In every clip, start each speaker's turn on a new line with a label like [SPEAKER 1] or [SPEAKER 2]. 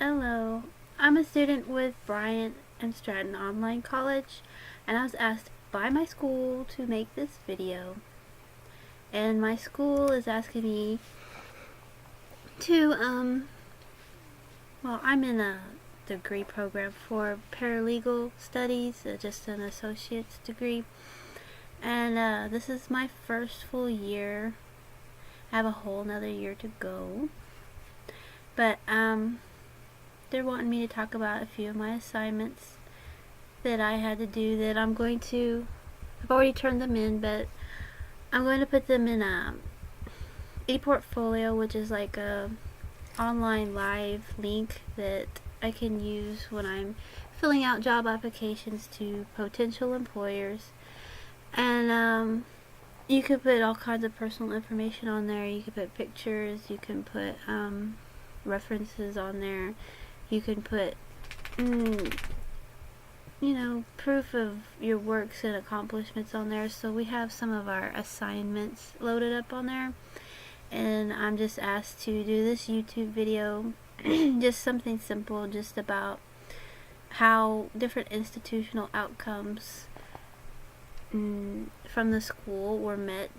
[SPEAKER 1] Hello, I'm a student with Bryant Stratton Online College, and I was asked by my school to make this video. And my school is asking me to, I'm in a degree program for paralegal studies, just an associate's degree. And this is my first full year. I have a whole nother year to go. But, they're wanting me to talk about a few of my assignments that I had to do that I've already turned them in, but I'm going to put them in a ePortfolio, which is like a online live link that I can use when I'm filling out job applications to potential employers. And you can put all kinds of personal information on there. You can put pictures, you can put references on there. You can put, proof of your works and accomplishments on there. So we have some of our assignments loaded up on there. And I'm just asked to do this YouTube video, just something simple, just about how different institutional outcomes from the school were met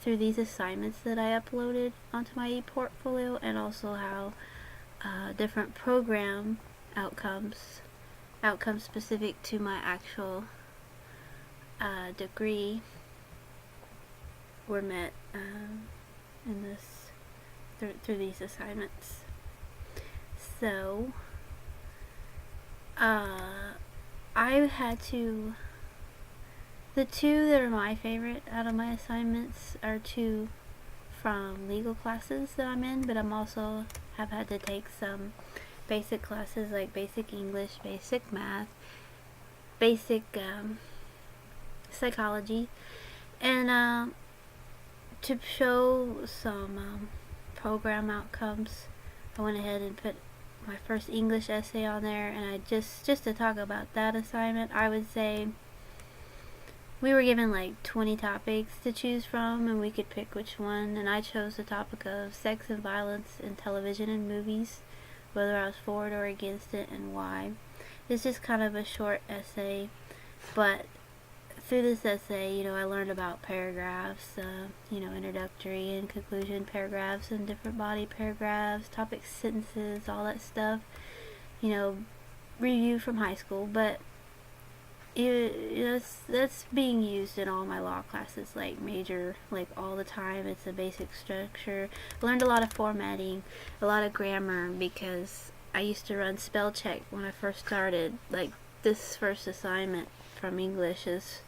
[SPEAKER 1] through these assignments that I uploaded onto my ePortfolio, and also how different program outcomes specific to my actual degree were met in this through these assignments. So I had to, the two that are my favorite out of my assignments are two from legal classes that I'm in, but I'm also have had to take some basic classes like basic English, basic math, basic psychology, and to show some program outcomes, I went ahead and put my first English essay on there. And I just to talk about that assignment, I would say we were given like 20 topics to choose from, and we could pick which one, and I chose the topic of sex and violence in television and movies, whether I was for it or against it, and why. It's just kind of a short essay, but through this essay, I learned about paragraphs, introductory and conclusion paragraphs, and different body paragraphs, topic sentences, all that stuff, review from high school. But that's being used in all my law classes, like all the time. It's a basic structure. I learned a lot of formatting, a lot of grammar, because I used to run spell check when I first started. Like, this first assignment from English is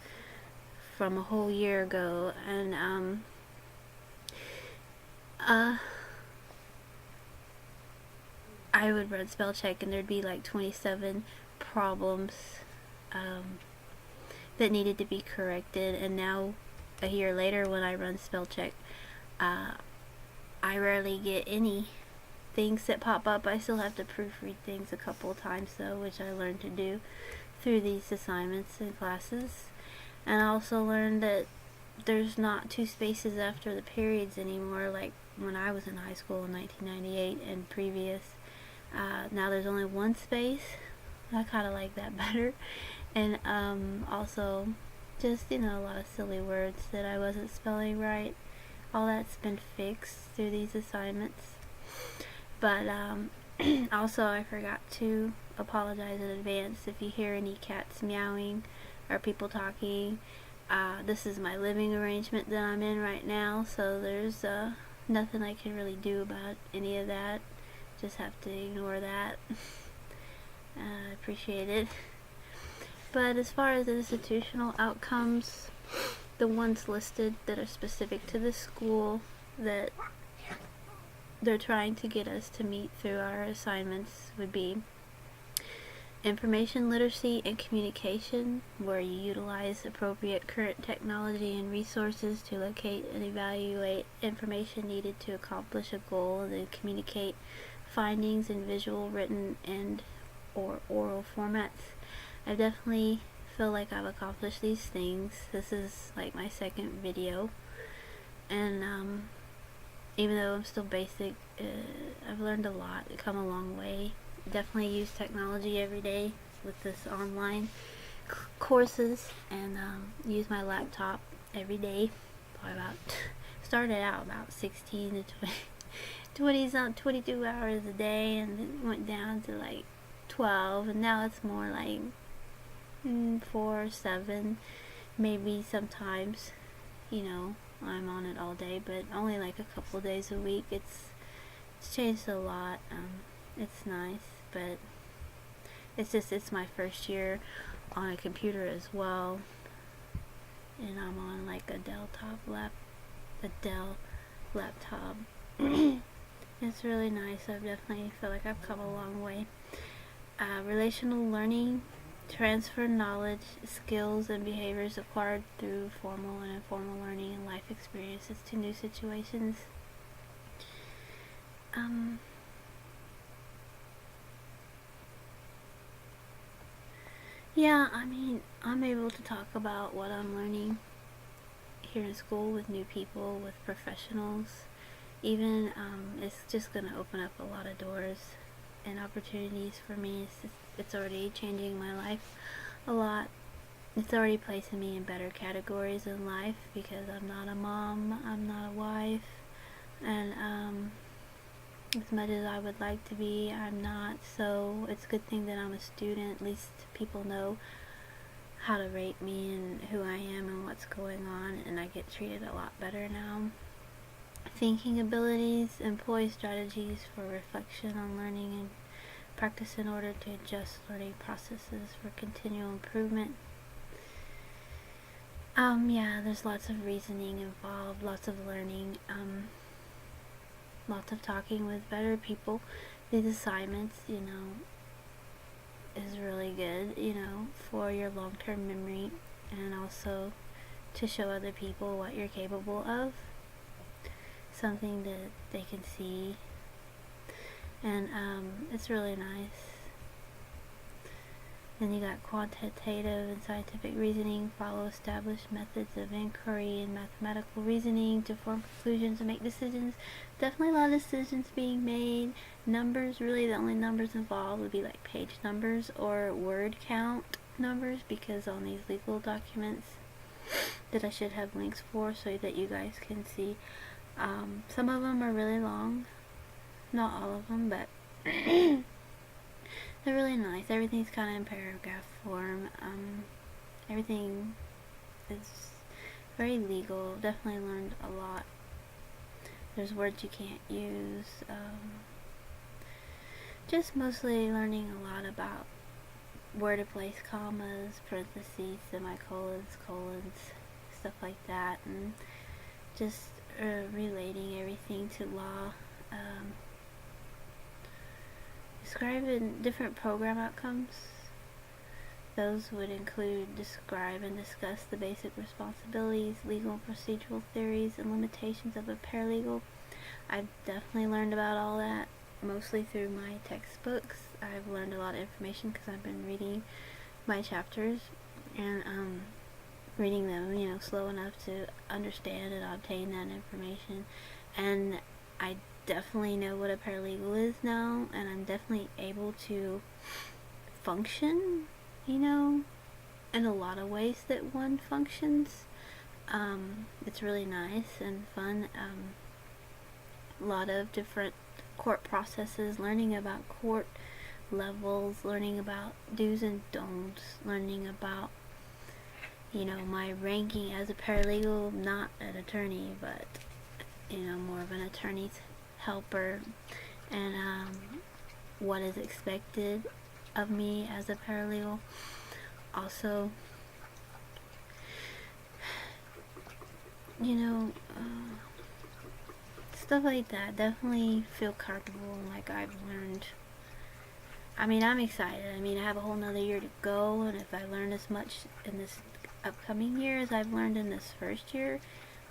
[SPEAKER 1] from a whole year ago, and I would run spell check, and there'd be like 27 problems that needed to be corrected. And now, a year later, when I run spell check, I rarely get any things that pop up. I still have to proofread things a couple of times though, which I learned to do through these assignments and classes. And I also learned that there's not two spaces after the periods anymore, like when I was in high school in 1998 and previous. Now there's only one space. I kind of like that better. And also just a lot of silly words that I wasn't spelling right. All that's been fixed through these assignments. But also, I forgot to apologize in advance if you hear any cats meowing or people talking. This is my living arrangement that I'm in right now, so there's nothing I can really do about any of that. Just have to ignore that. I appreciate it. But as far as institutional outcomes, the ones listed that are specific to the school that they're trying to get us to meet through our assignments would be information literacy and communication, where you utilize appropriate current technology and resources to locate and evaluate information needed to accomplish a goal, and then communicate findings in visual, written, and or oral formats. I definitely feel like I've accomplished these things. This is like my second video, and even though I'm still basic, I've learned a lot. I've come a long way definitely use technology every day with this online courses, and use my laptop every day. Probably about started out about 16 to 22 hours a day, and it went down to like 12, and now it's more like 4 7, maybe sometimes, I'm on it all day, but only like a couple days a week. It's changed a lot. It's nice, but it's my first year on a computer as well, and I'm on like a Dell laptop. It's really nice. I've definitely feel like I've come a long way. Relational learning, transfer knowledge, skills, and behaviors acquired through formal and informal learning and life experiences to new situations. Yeah, I'm able to talk about what I'm learning here in school with new people, with professionals. Even, it's just going to open up a lot of doors and opportunities for me. It's already changing my life a lot. It's already placing me in better categories in life because I'm not a mom, I'm not a wife, and as much as I would like to be, I'm not. So it's a good thing that I'm a student. At least people know how to rate me and who I am and what's going on, and I get treated a lot better now. Thinking abilities, employ strategies for reflection on learning and practice in order to adjust learning processes for continual improvement. Yeah, there's lots of reasoning involved, lots of learning, lots of talking with better people. These assignments, is really good, for your long-term memory, and also to show other people what you're capable of. Something that they can see, and it's really nice. Then you got quantitative and scientific reasoning, follow established methods of inquiry and mathematical reasoning to form conclusions and make decisions. Definitely a lot of decisions being made. Numbers, really the only numbers involved would be like page numbers or word count numbers, because on these legal documents that I should have links for so that you guys can see, some of them are really long, not all of them, but they're really nice. Everything's kind of in paragraph form. Everything is very legal. Definitely learned a lot. There's words you can't use. Just mostly learning a lot about where to place commas, parentheses, semicolons, colons, stuff like that, and just relating everything to law. Describing different program outcomes. Those would include describe and discuss the basic responsibilities, legal and procedural theories, and limitations of a paralegal. I've definitely learned about all that, mostly through my textbooks. I've learned a lot of information because I've been reading my chapters and reading them, slow enough to understand and obtain that information. And I definitely know what a paralegal is now, and I'm definitely able to function, in a lot of ways that one functions. It's really nice and fun. A lot of different court processes, learning about court levels, learning about do's and don'ts, learning about, my ranking as a paralegal, not an attorney, but, more of an attorney's helper, and what is expected of me as a paralegal. Also, stuff like that. Definitely feel comfortable, like I've learned. I'm excited. I have a whole nother year to go, and if I learn as much in this upcoming year as I've learned in this first year,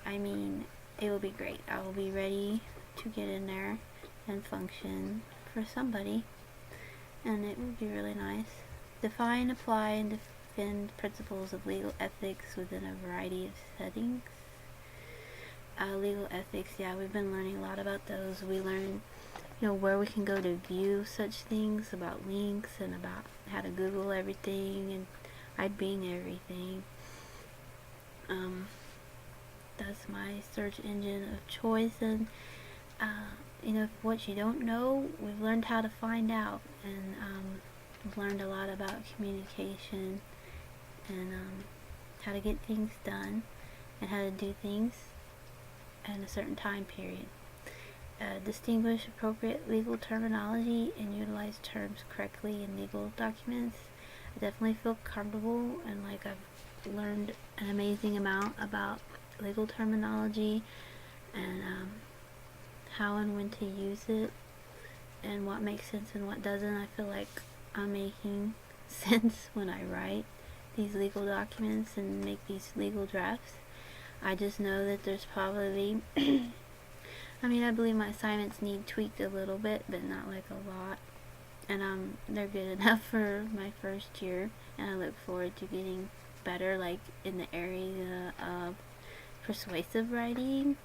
[SPEAKER 1] it will be great. I will be ready to get in there and function for somebody, and it will be really nice. Define, apply, and defend principles of legal ethics within a variety of settings. Legal ethics, yeah, we've been learning a lot about those. We learn where we can go to view such things, about links and about how to Google everything, and I Bing everything. That's my search engine of choice, and what you don't know, we've learned how to find out, and we've learned a lot about communication, and how to get things done, and how to do things in a certain time period. Distinguish appropriate legal terminology and utilize terms correctly in legal documents. I definitely feel comfortable, and like I've learned an amazing amount about legal terminology, and how and when to use it, and what makes sense and what doesn't. I feel like I'm making sense when I write these legal documents and make these legal drafts. I just know that there's probably I believe my assignments need tweaked a little bit, but not like a lot, and they're good enough for my first year, and I look forward to getting better, like in the area of persuasive writing.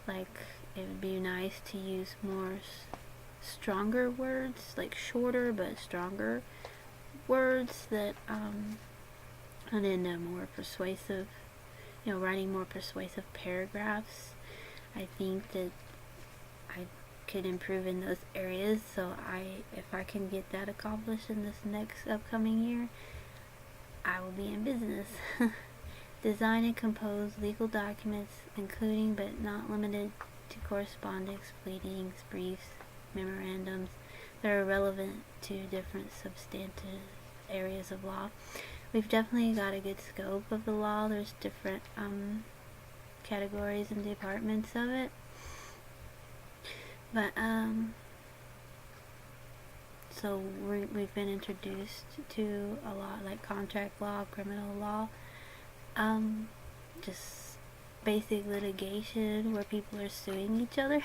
[SPEAKER 1] Like, it would be nice to use more stronger words, like shorter but stronger words that and then more persuasive, writing more persuasive paragraphs. I think that I could improve in those areas, so if I can get that accomplished in this next upcoming year, I will be in business. Design and compose legal documents, including but not limited to correspondence, pleadings, briefs, memorandums that are relevant to different substantive areas of law. We've definitely got a good scope of the law. There's different categories and departments of it, but so we've been introduced to a lot, like contract law, criminal law, just basic litigation where people are suing each other.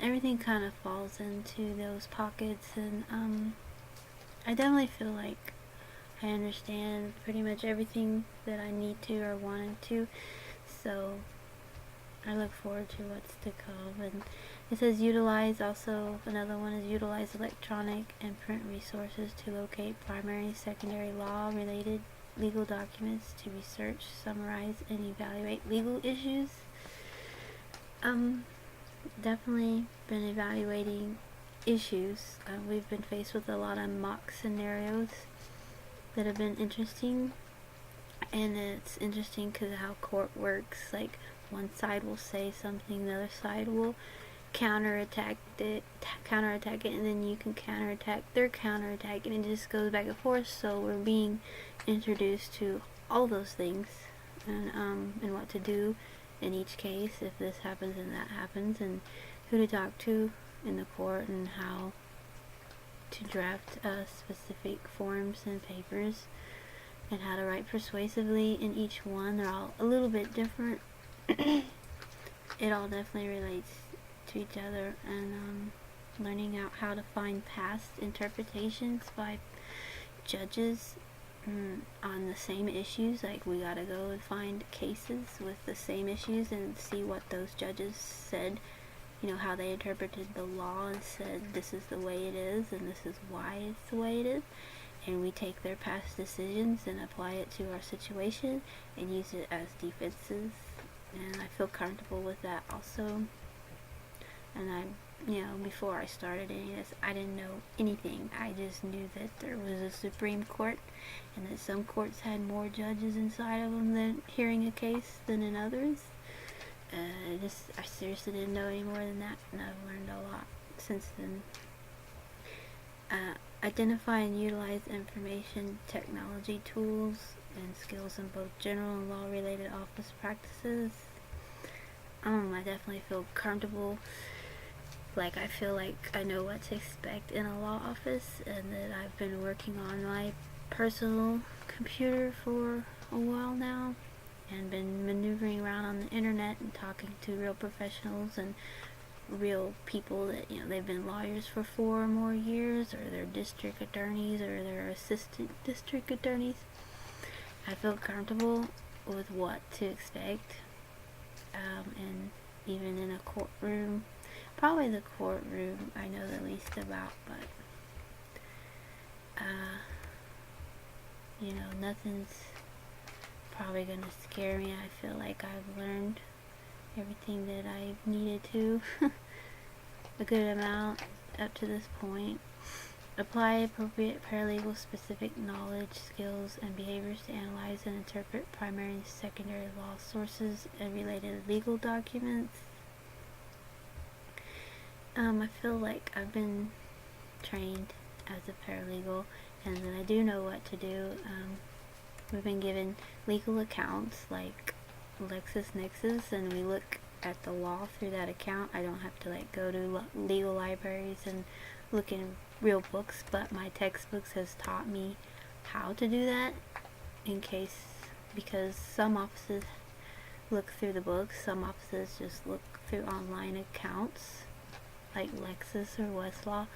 [SPEAKER 1] Everything kind of falls into those pockets, and I definitely feel like I understand pretty much everything that I need to or wanted to, so I look forward to what's to come. And it says utilize, also another one is utilize electronic and print resources to locate primary, secondary law related legal documents to research, summarize, and evaluate legal issues. Definitely been evaluating issues. We've been faced with a lot of mock scenarios that have been interesting, and it's interesting because how court works. Like, one side will say something, the other side will counterattack it, and then you can counterattack their counterattack, and it just goes back and forth. So we're being introduced to all those things, and what to do in each case if this happens and that happens, and who to talk to in the court, and how to draft specific forms and papers, and how to write persuasively in each one. They're all a little bit different. It all definitely relates to each other, and learning out how to find past interpretations by judges on the same issues. Like, we gotta go and find cases with the same issues and see what those judges said, how they interpreted the law and said this is the way it is and this is why it's the way it is, and we take their past decisions and apply it to our situation and use it as defenses, and I feel comfortable with that also. And before I started any of this, I didn't know anything. I just knew that there was a Supreme Court, and that some courts had more judges inside of them than hearing a case than in others. I seriously didn't know any more than that, and I've learned a lot since then. Identify and utilize information technology tools and skills in both general and law-related office practices. I definitely feel comfortable. Like, I feel like I know what to expect in a law office, and that I've been working on my personal computer for a while now, and been maneuvering around on the internet and talking to real professionals and real people that, they've been lawyers for 4 or more years, or they're district attorneys, or they're assistant district attorneys. I feel comfortable with what to expect, and even in a courtroom. Probably the courtroom I know the least about, but you know, nothing's probably gonna scare me. I feel like I've learned everything that I needed to, a good amount up to this point. Apply appropriate paralegal specific knowledge, skills, and behaviors to analyze and interpret primary and secondary law sources and related legal documents. I feel like I've been trained as a paralegal, and then I do know what to do. We've been given legal accounts like LexisNexis, and we look at the law through that account. I don't have to like go to legal libraries and look in real books, but my textbooks has taught me how to do that, because some offices look through the books, some offices just look through online accounts like Lexis or Westlaw,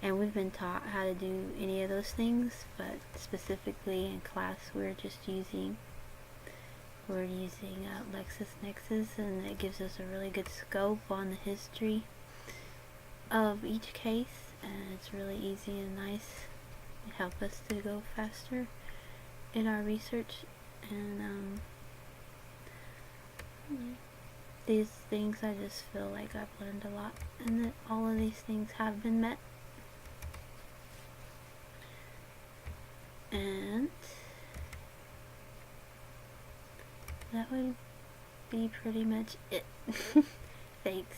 [SPEAKER 1] and we've been taught how to do any of those things, but specifically in class we're using LexisNexis, and it gives us a really good scope on the history of each case, and it's really easy and nice. It helps us to go faster in our research, and these things, I just feel like I've learned a lot, and that all of these things have been met. And that would be pretty much it. Thanks.